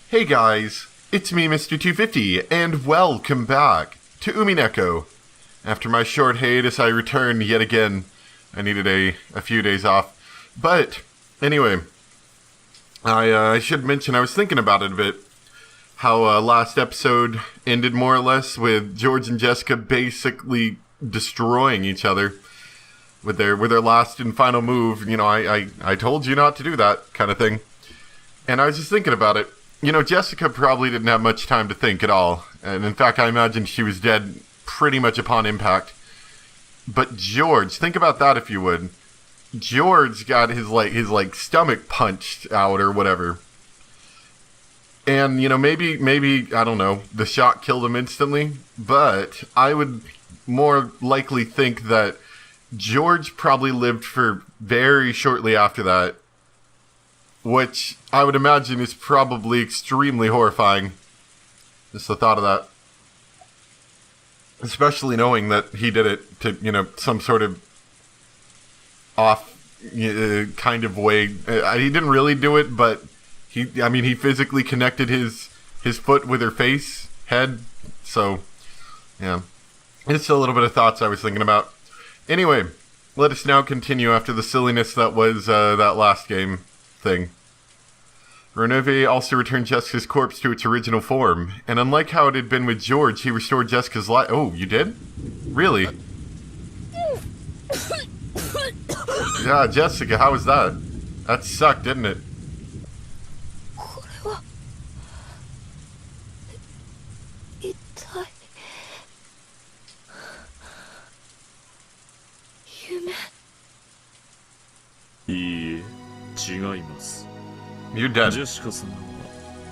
Hey guys, it's me, Mr. 250, and welcome back to Umineko. After my short hiatus, I returned yet again. I needed a few days off. But, anyway, I should mention, I was thinking about it a bit, how last episode ended more or less with George and Jessica basically destroying each other with their last and final move. You know, I told you not to do that kind of thing. And I was just thinking about it. You know, Jessica probably didn't have much time to think at all. And in fact, I imagine she was dead pretty much upon impact. But George, think about that if you would. George got his stomach punched out or whatever. And, you know, maybe, I don't know, the shock killed him instantly. But I would more likely think that George probably lived for very shortly after that. Which I would imagine is probably extremely horrifying. Just the thought of that. Especially knowing that he did it to, you know, some sort of off kind of way. He didn't really do it, but he physically connected his foot with her head. So, yeah. It's a little bit of thoughts I was thinking about. Anyway, let us now continue after the silliness that was that last game thing. Renove also returned Jessica's corpse to its original form, and unlike how it had been with George, he restored Jessica's life. Oh, you did? Really? Yeah, Jessica, how was that? That sucked, didn't it? You're dead. ジェシカ様は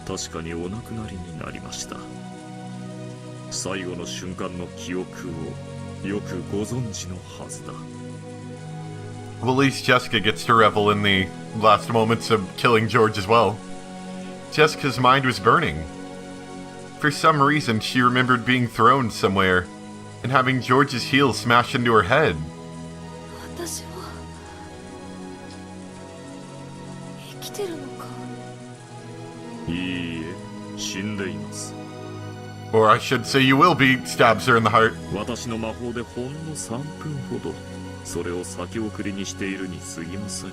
確かにお亡くなりになりました。最後の瞬間の記憶をよくご存知のはずだ。Well, at least Jessica gets to revel in the last moments of killing George as well. Jessica's mind was burning. For some reason, she remembered being thrown somewhere and having George's heel smash into her head. Or I should say you will be, stabs her in the heart. 私の魔法でほんの3分ほどそれを先送りにしているに過ぎません。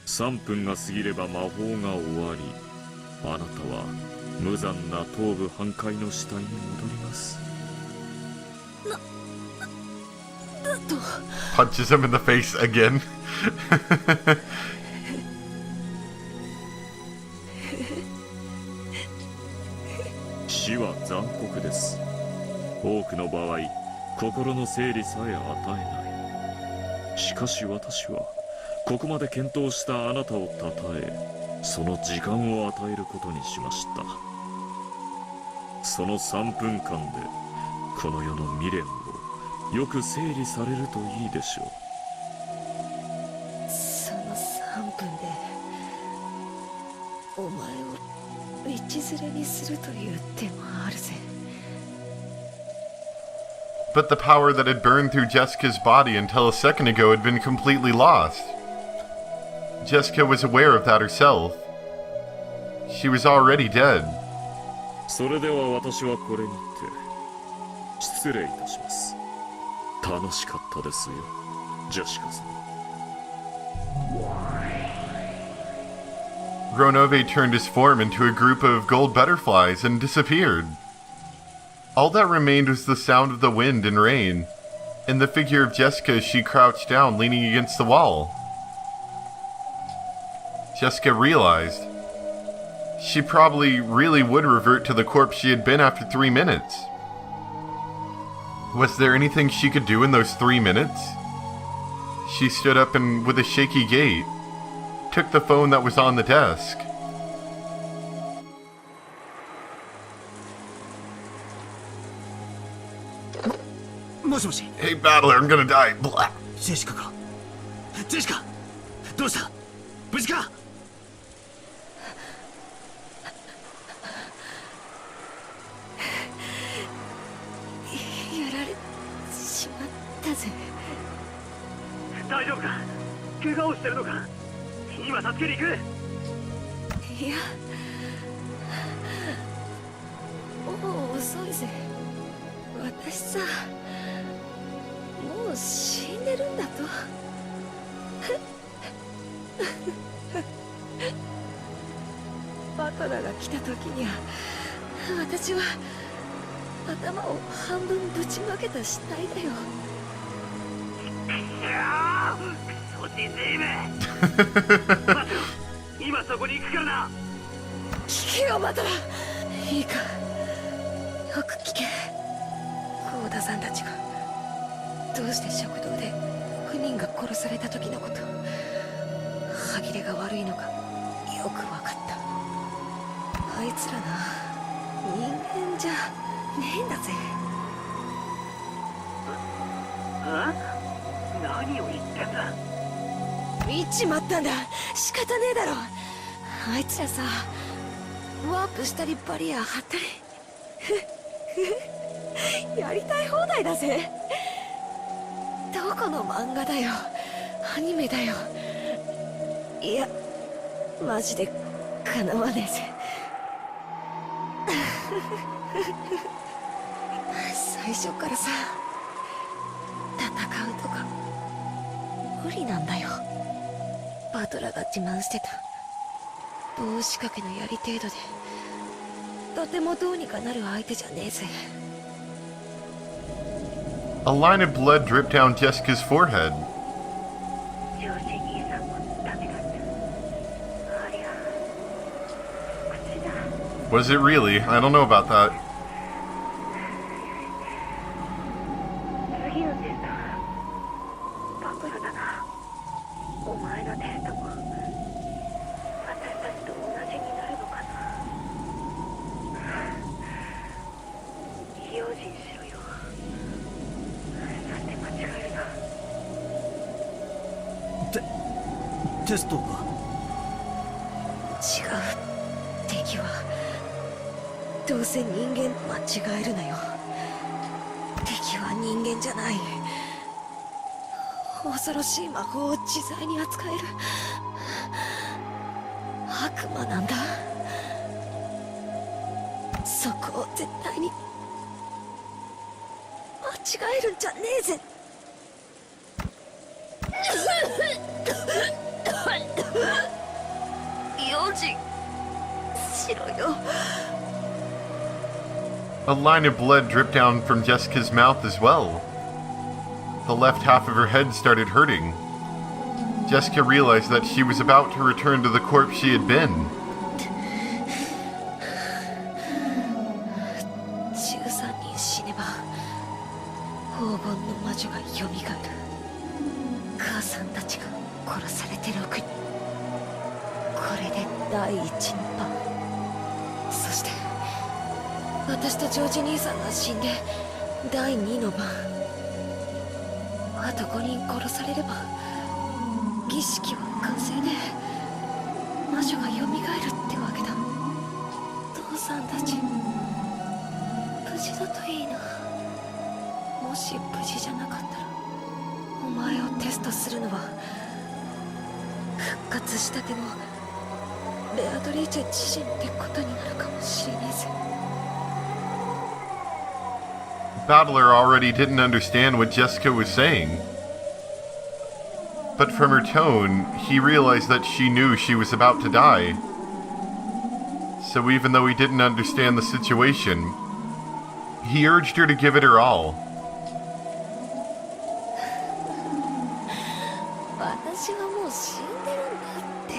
3分が過ぎれば魔法が終わり、あなたは無残な頭部半壊の死体に戻ります。Punches him in the face again. 死は残酷です。多くの場合、心の整理さえ与えない。しかし私は、ここまで検討したあなたを称え、その時間を与えることにしました。その3分間で、この世の未練をよく整理されるといいでしょう。その3分で、お前を道連れにするという手もあるぜ。But the power that had burned through Jessica's body until a second ago had been completely lost. Jessica was aware of that herself. She was already dead. それでは私はこれにて失礼いたします。楽しかったですよ、ジェシカさん。Gronove turned his form into a group of gold butterflies and disappeared. All that remained was the sound of the wind and rain, and the figure of Jessica as she crouched down, leaning against the wall. Jessica realized she probably really would revert to the corpse she had been after 3 minutes. Was there anything she could do in those 3 minutes? She stood up and, with a shaky gait, took the phone that was on the desk. Hey, Battler, I'm gonna die. Blah. Jessica か。ジェシカ、どうした？無事か？やられしまったぜ。大丈夫か？怪我をしてるのか？今助けに行く。いや、遅いぜ。私さ、もう死んでるんだと。バトラが来た時には私は頭を半分ぶちまけた死体だよ。いやー、クソじじいめ。待てろ、今そこに行くからな。聞けよバトラ。いいか、よく聞け。幸田さんたちがどうして食堂で6人が殺された時のこと、歯切れが悪いのかよく分かった。あいつらな、人間じゃねえんだぜ。何を言ってんだ。見ちまったんだ。仕方ねえだろ。あいつらさ、ワープしたりバリア張ったりやりたい放題だぜ。どこの漫画だよ、アニメだよ。いや、マジでかなわねえぜ。最初からさ、戦うとか無理なんだよ。バトラが自慢してた棒仕掛けの槍程度でとてもどうにかなる相手じゃねえぜ。A line of blood dripped down Jessica's forehead. ジョージ兄さんもダメだった。ありゃ、口だ。Was it really? I don't know about that. 次のテストはバトラだな。お前のテストも私たちと同じになるのかな。用心しろよ。さて間違えるな。テストか。違う。敵はどうせ人間。間違えるなよ。敵は人間じゃない。恐ろしい魔法を自在に扱える悪魔なんだ。そこを絶対に間違えるんじゃねえぜ。用心しろよ。A line of blood dripped down from Jessica's mouth as well. The left half of her head started hurting. Jessica realized that she was about to return to the corpse she had been. 13人死ねば黄金の魔女が蘇る。母さんたちが殺されて6人。これで第1の番。そして私とジョージ兄さんが死んで第2の番。あと5人殺されれば儀式は完成で魔女が蘇るってわけだ。父さんたち無事だといいな。もし無事じゃなかったらお前をテストするのは復活したてのベアトリーチェ自身ってことになるかもしれねえぜ。Battler already didn't understand what Jessica was saying. But from her tone, he realized that she knew she was about to die. So even though he didn't understand the situation, he urged her to give it her all. 私はもう死んでるんだって。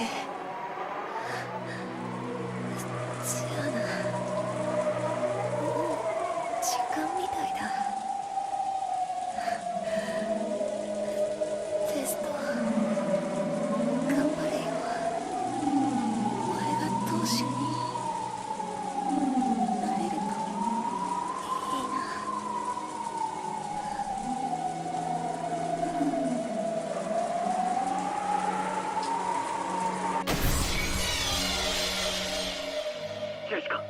じゃあな、もう時間みたいだ。テスト頑張れよ。お前が当主になれるといいな。ジェシカ、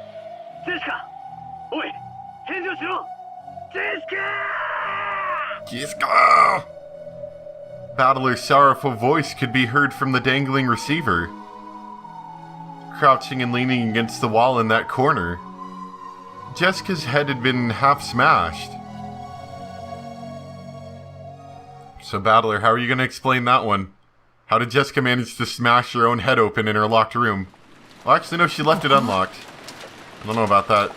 ジェシカ、おい、返事をしろ。ジェシカ。 Jessica! Battler's sorrowful voice could be heard from the dangling receiver. Crouching and leaning against the wall in that corner, Jessica's head had been half smashed. So, Battler, how are you going to explain that one? How did Jessica manage to smash her own head open in her locked room? Well, actually, no, she left it unlocked. I don't know about that.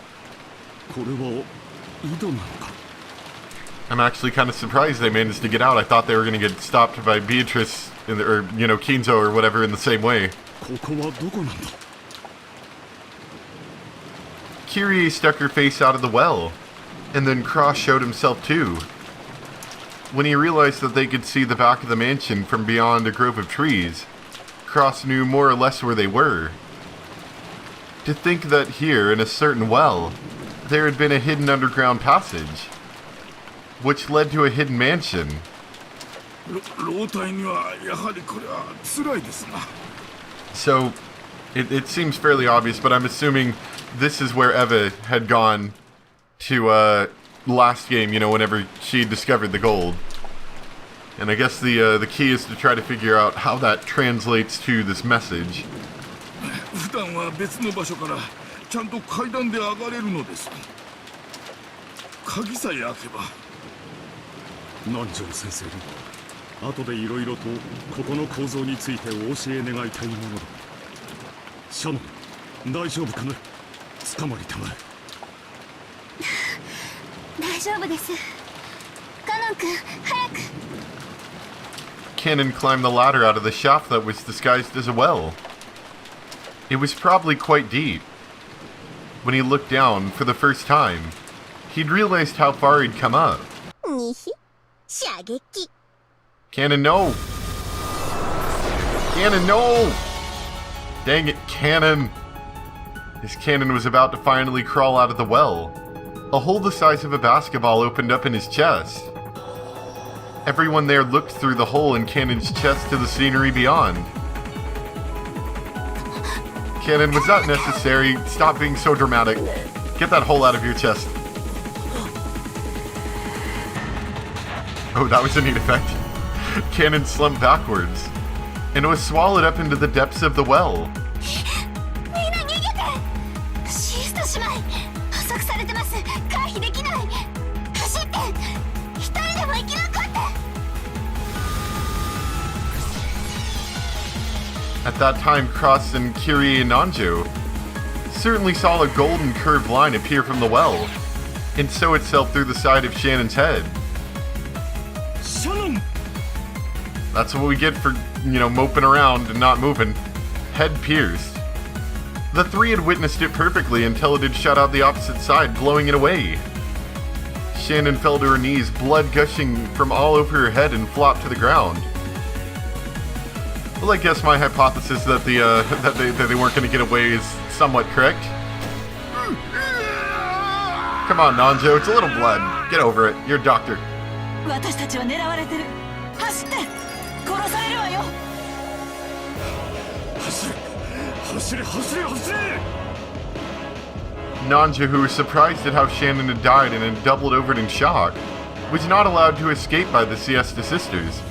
I'm actually kind of surprised they managed to get out. I thought they were going to get stopped by Beatrice, or, Kinzo or whatever in the same way. Kyrie stuck her face out of the well, and then Cross showed himself too. When he realized that they could see the back of the mansion from beyond a grove of trees, Cross knew more or less where they were. To think that here, in a certain well, there had been a hidden underground passage, which led to a hidden mansion. So, it seems fairly obvious, but I'm assuming this is where Eva had gone to, last game, whenever she discovered the gold. And I guess the key is to try to figure out how that translates to this message. Cannon climbed the ladder out of the shaft that was disguised as a well. It was probably quite deep. When he looked down for the first time, he'd realized how far he'd come up. Cannon, no! Cannon, no! Dang it, Cannon! His cannon was about to finally crawl out of the well. A hole the size of a basketball opened up in his chest. Everyone there looked through the hole in Cannon's chest to the scenery beyond. Cannon, was that necessary? Stop being so dramatic. Get that hole out of your chest. Oh, that was a neat effect. Cannon slumped backwards, and was swallowed up into the depths of the well. At that time, Cross and Kyrie and Nanjo certainly saw a golden curved line appear from the well, and sow itself through the side of Shannon's head. That's what we get for, moping around and not moving. Head pierced. The three had witnessed it perfectly until it had shot out the opposite side, blowing it away. Shannon fell to her knees, blood gushing from all over her head, and flopped to the ground. Well, I guess my hypothesis that that they weren't going to get away is somewhat correct. Come on, Nanjo, it's a little blood. Get over it. You're a doctor. Nanjo, who was surprised at how Shannon had died and had doubled over in shock, was not allowed to escape by the Siesta Sisters.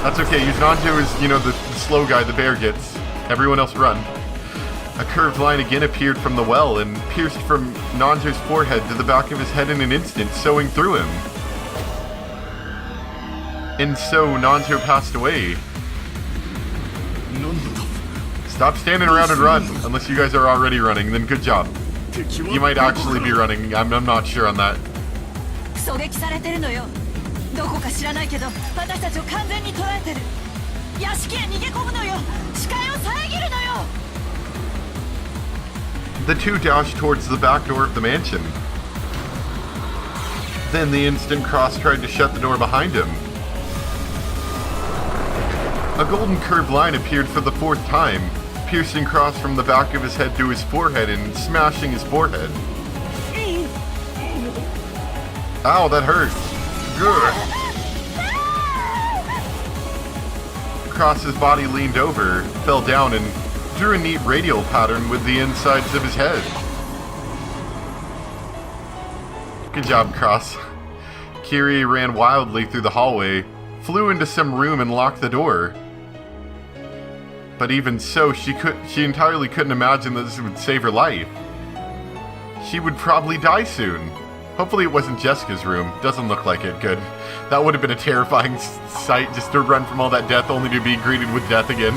That's okay, Nanjo is, the slow guy the bear gets. Everyone else run. A curved line again appeared from the well and pierced from Nanjo's forehead to the back of his head in an instant, sewing through him. And so Nanjo passed away. Stop standing around and run, unless you guys are already running, then good job. You might actually be running, I'm not sure on that. The two dashed towards the back door of the mansion. Then the instant Cross tried to shut the door behind him. A golden curved line appeared for the fourth time, piercing Cross from the back of his head to his forehead and smashing his forehead. Ow, that hurt. Good. Cross's body leaned over, fell down, and drew a neat radial pattern with the insides of his head. Good job, Cross. Kyrie ran wildly through the hallway, flew into some room and locked the door. But even so, she entirely couldn't imagine that this would save her life. she would probably die soon. Hopefully it wasn't Jessica's room. Doesn't look like it. Good. That would have been a terrifying sight, just to run from all that death only to be greeted with death again.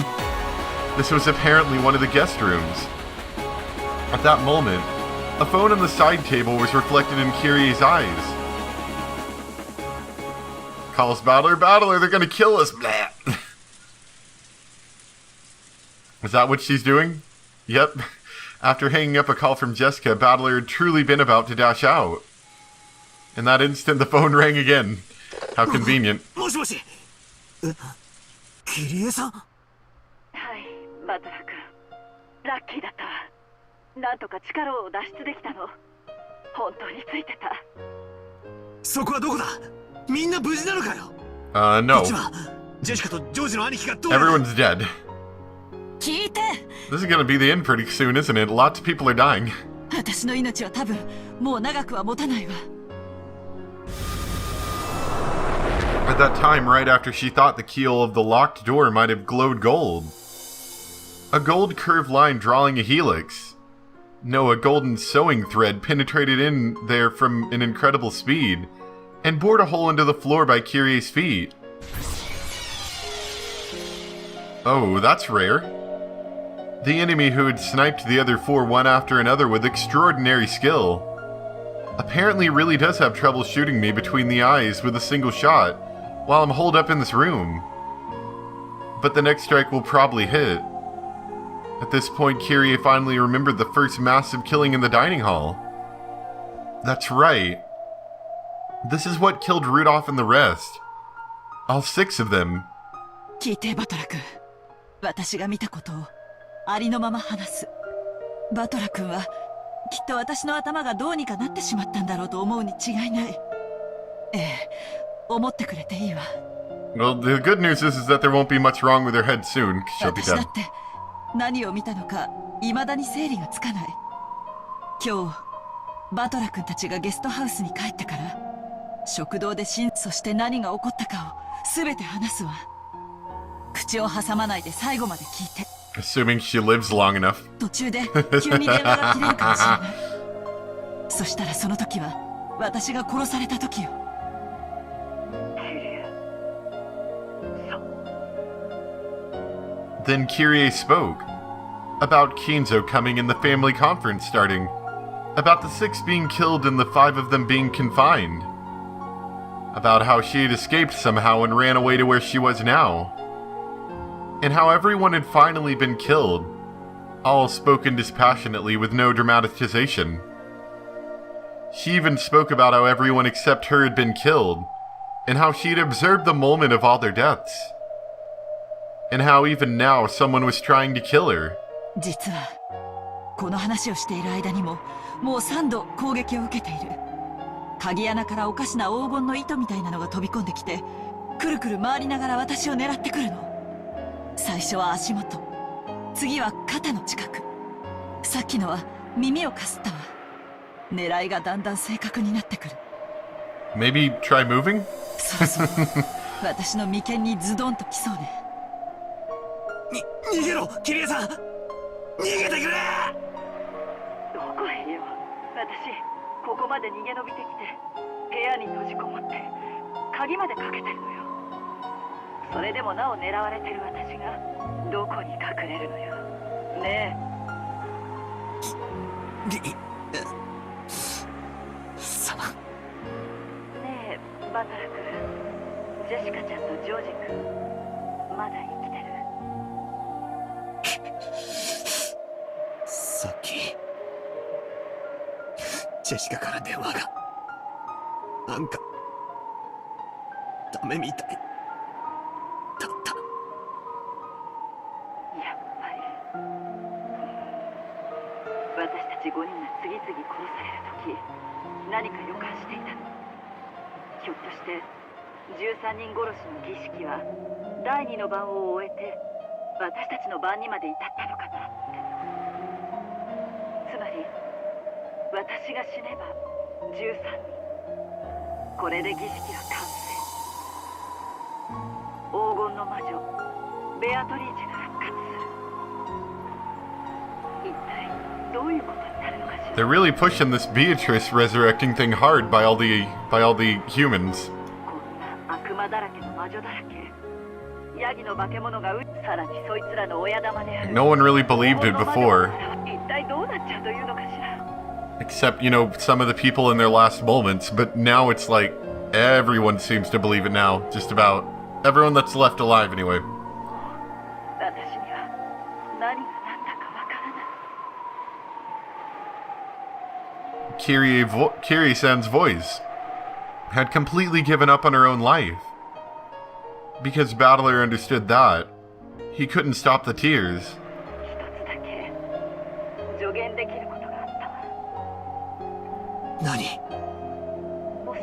This was apparently one of the guest rooms. At that moment, a phone on the side table was reflected in Kyrie's eyes. Calls Battler, Battler, they're gonna kill us. Blah. Is that what she's doing? Yep. After hanging up a call from Jessica, Battler had truly been about to dash out. In that instant, the phone rang again. How convenient. もしもし。キリエさん。はい、バトラ君。ラッキーだったわ。なんとか力を脱出できたの。本当についてた。そこはどこだ？みんな無事なのかよ。No. こっちはジェシカとジョージの兄貴がどう？ Everyone's dead. 聞いて。 This is gonna be the end pretty soon, isn't it? Lots of people are dying. 私の命は多分もう長くは持たないわ。 At that time, right after she thought the keel of the locked door might have glowed gold. A gold curved line drawing a helix. No, a golden sewing thread penetrated in there from an incredible speed and bored a hole into the floor by Kyrie's feet. Oh, that's rare. The enemy who had sniped the other four one after another with extraordinary skill apparently really does have trouble shooting me between the eyes with a single shot while I'm holed up in this room. But the next strike will probably hit. At this point, Kyrie finally remembered the first massive killing in the dining hall. That's right. This is what killed Rudolph and the rest. All 6 of them. 聞いて、バトラ君。私が見たことをありのまま話す。バトラ君はきっと私の頭がどうにかなってしまったんだろうと思うに違いない。ええ、思ってくれていいわ。 Well, the good news is that there won't be much wrong with her head soon, 'cause she'll be 私だ dead. って何を見たのか未だに整理がつかない。今日バトラ君たちがゲストハウスに帰ってから食堂でそして何が起こったかを全て話すわ。口を挟まないで最後まで聞いて。 Assuming she lives long enough. 途中で急に電話が切れるかもしれない。そしたらその時は私が殺された時よ。 Then Kyrie spoke. About Kinzo coming and the family conference starting. About the 6 being killed and the 5 of them being confined. About how she had escaped somehow and ran away to where she was now. And how everyone had finally been killed. All spoken dispassionately with no dramatization. She even spoke about how everyone except her had been killed, and how she had observed the moment of all their deaths. And how even now someone was trying to kill her. 実はこの話をしている間にももう3度攻撃を受けている。鍵穴からおかしな黄金の糸みたいなのが飛び込んできてくるくる回りながら私を狙ってくるの。最初は足元、次は肩の近く、さっきのは耳をかすったわ。狙いがだんだん正確になってくる。 Maybe try moving? そうそう私の眉間にズドンと来そうね。逃げろ、キリエさん。逃げてくれ。どこへよ。私ここまで逃げ延びてきて部屋に閉じこもって鍵までかけてるのよ。それでもなお狙われてる私がどこに隠れるのよ。ねさあ。え、ねえバトラ君、ジェシカちゃんとジョージ君まだ生きてる？さっきジェシカから電話が。なんかダメみたいだった。やっぱり私たち5人が次々殺される時何か予感していたの。ひょっとして13人殺しの儀式は第2の番を終えて私たちの番にまで至ったのかなって。つまり私が死ねば13人。これで儀式は完成。黄金の魔女ベアトリーチェが復活する。一体どういうことになるのかしら。They're really pushing this Beatrice resurrecting thing hard by all the humans. こんな悪魔だらけの魔女だらけ。ヤギの化け物がさらにそいつらの親玉である。 No one really believed it before. 一体どうなっちゃうというのかしら。 Except, you know, some of the people in their last moments, but now it's like everyone seems to believe it now. Just about everyone that's left alive anyway. 私には何が何だかわからない。 Kirie-san's voice had completely given up on her own life. Because Battler understood that, he couldn't stop the tears. 一つだけ助言できることがあったわ。何？もし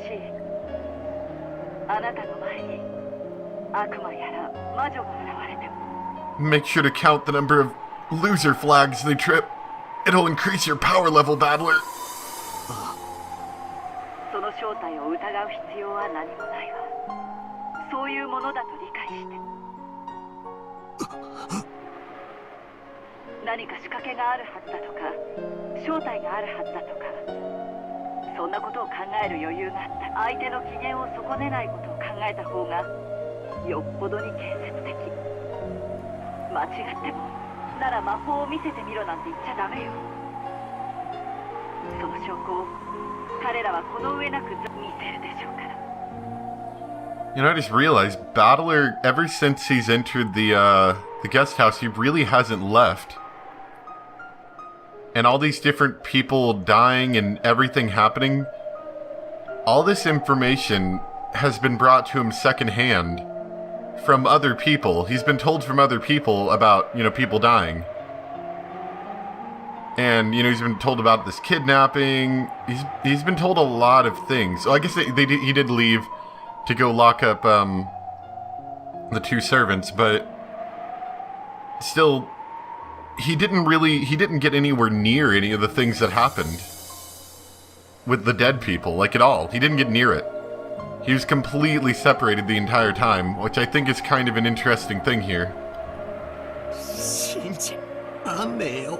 あなたの前に悪魔やら魔女が現れても Make sure to count the number of loser flags they trip. It'll increase your power level, Battler. その正体を疑う必要は何もないわ。そういうものだと理解して。何か仕掛けがあるはずだとか正体があるはずだとかそんなことを考える余裕があった。相手の機嫌を損ねないことを考えた方がよっぽどに建設的。間違ってもなら魔法を見せてみろなんて言っちゃダメよ。その証拠を彼らはこの上なく見せるでしょうから。 You know, I just realized Battler, ever since he's entered the guest house, he really hasn't left. And all these different people dying and everything happening, all this information has been brought to him secondhand from other people. He's been told from other people about, you know, people dying. And, you know, he's been told about this kidnapping. He's been told a lot of things. So I guess he did leave to go lock up the two servants, but still, he didn't get anywhere near any of the things that happened with the dead people, like at all. He didn't get near it. He was completely separated the entire time, which I think is kind of an interesting thing here. 信じらんねえよ。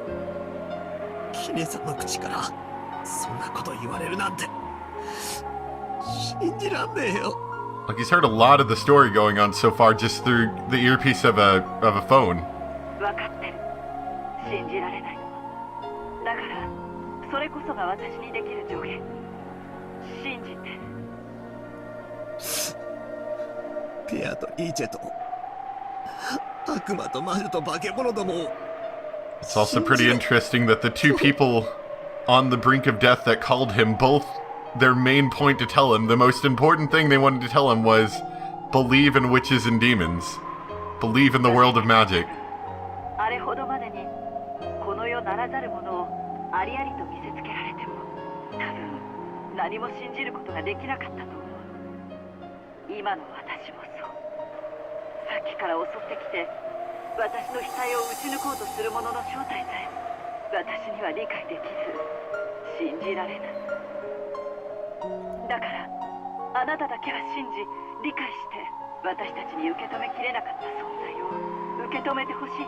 キネさんの口からそんなこと言われるなんて信じらんねえよ。 Like, he's heard a lot of the story going on so far just through the earpiece of a phone. 分かってる。信じられないの。だからそれこそが私にできる助言。信じて。ペアとイーチェと悪魔と魔女と化け物どもを。 It's also pretty interesting that the two people on the brink of death that called him, both their main point to tell him, the most important thing they wanted to tell him was believe in witches and demons. Believe in the world of magic. あれほどまでにこの世ならざるものをありありと見せつけられても多分何も信じることができなかったと思う。今の私もそう。さっきから襲ってきて私の額を打ち抜こうとする者の正体さえ私には理解できず信じられない。だからあなただけは信じ理解して私たちに受け止めきれなかった存在を受け止めてほしい。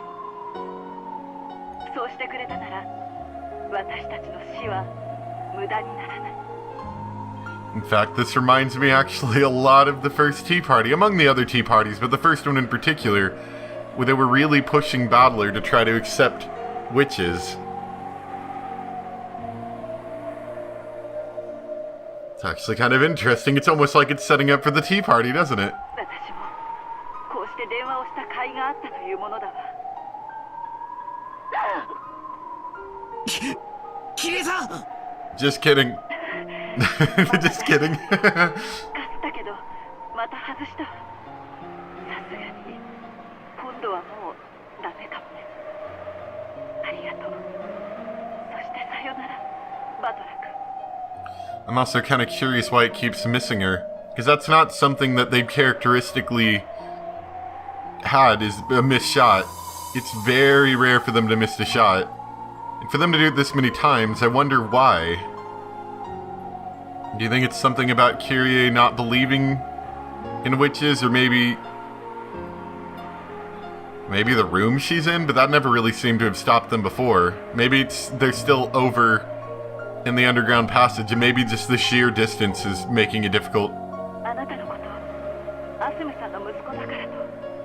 そうしてくれたなら私たちの死は無駄にならない。 In fact, this reminds me actually a lot of the first Tea Party, among the other Tea Parties, but the first one in particular, where they were really pushing Battler to try to accept witches. It's actually kind of interesting. It's almost like it's setting up for the Tea Party, doesn't it? 私もこうして電話をした甲斐があったというものだわ。キネさん。 Just kidding. Just kidding. かすったけどまた外したわ。さすがに今度はもうダメかもね。ありがとう。そしてさよならバトラ君。 I'm also kind of curious why it keeps missing her. Because that's not something that they've characteristically had, is a missed shot. It's very rare for them to miss a shot. And for them to do it this many times, I wonder why. Do you think it's something about Kyrie not believing in witches, or maybe the room she's in? But that never really seemed to have stopped them before. Maybe they're still over in the underground passage, and maybe just the sheer distance is making it difficult. あなたのことアスムさんの息子だからと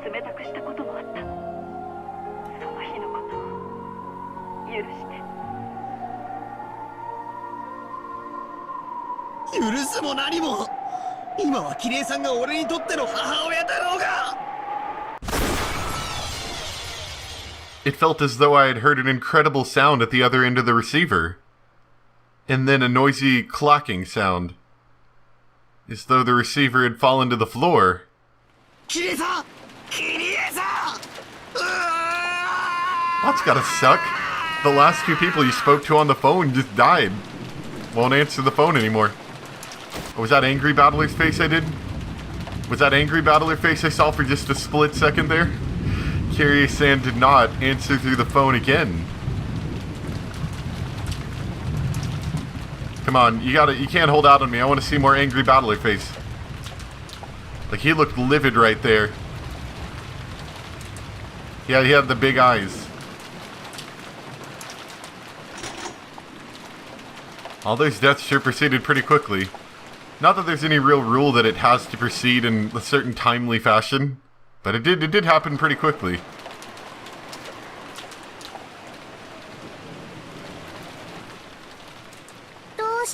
冷たくしたこともあった。その日のことを許して。許すも何も、今はキリエさんが俺にとっての母親だろうが。 It felt as though I had heard an incredible sound at the other end of the receiver. And then a noisy clacking sound. As though the receiver had fallen to the floor. キリエさん、キリエさん。 That's gotta suck. The last two people you spoke to on the phone just died. Won't answer the phone anymore. Was that Angry Battler's face I did? Was that Angry Battler face I saw for just a split second there? Kyrie-san did not answer through the phone again. Come on, you can't hold out on me. I want to see more Angry Battler face. Like, he looked livid right there. Yeah, he had the big eyes. All those deaths sure proceeded pretty quickly. Not that there's any real rule that it has to proceed in a certain timely fashion, but it did happen pretty quickly.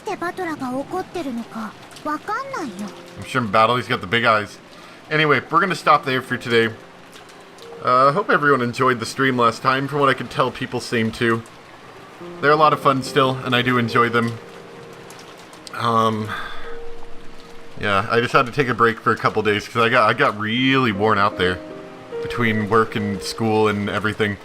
I'm sure Battler's got the big eyes. Anyway, we're gonna stop there for today. Hope everyone enjoyed the stream last time. From what I could tell, people seem to. They're a lot of fun still, and I do enjoy them. Yeah, I just had to take a break for a couple days because I got really worn out there between work and school and everything.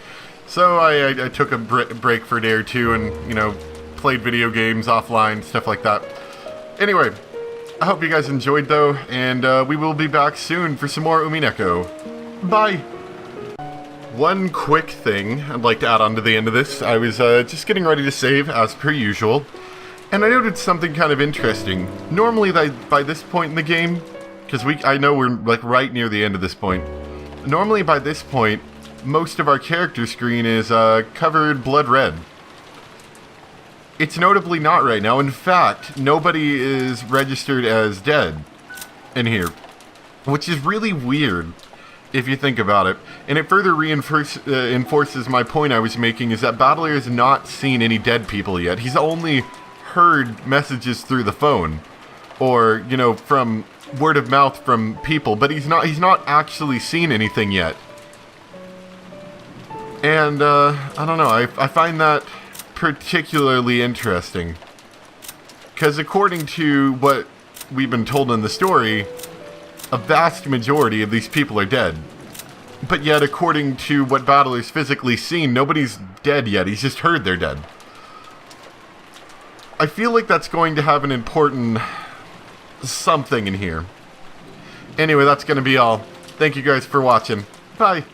So I took a break for a day or two and, you know, played video games offline, stuff like that. Anyway, I hope you guys enjoyed though, and we will be back soon for some more Umineko. Bye! One quick thing I'd like to add on to the end of this. I was just getting ready to save as per usual. And I noted something kind of interesting. Normally, by this point in the game, because I know we're like right near the end of this point. Normally, by this point, most of our character screen is covered blood red. It's notably not right now. In fact, nobody is registered as dead in here, which is really weird if you think about it. And it further enforces my point I was making, is that Battler has not seen any dead people yet. He's only heard messages through the phone, or, you know, from word of mouth from people, but he's not actually seen anything yet. And I don't know, I find that particularly interesting, because according to what we've been told in the story, a vast majority of these people are dead. But yet, according to what Battler's physically seen, nobody's dead yet. He's just heard they're dead. I feel like that's going to have an important something in here. Anyway, that's going to be all. Thank you guys for watching. Bye.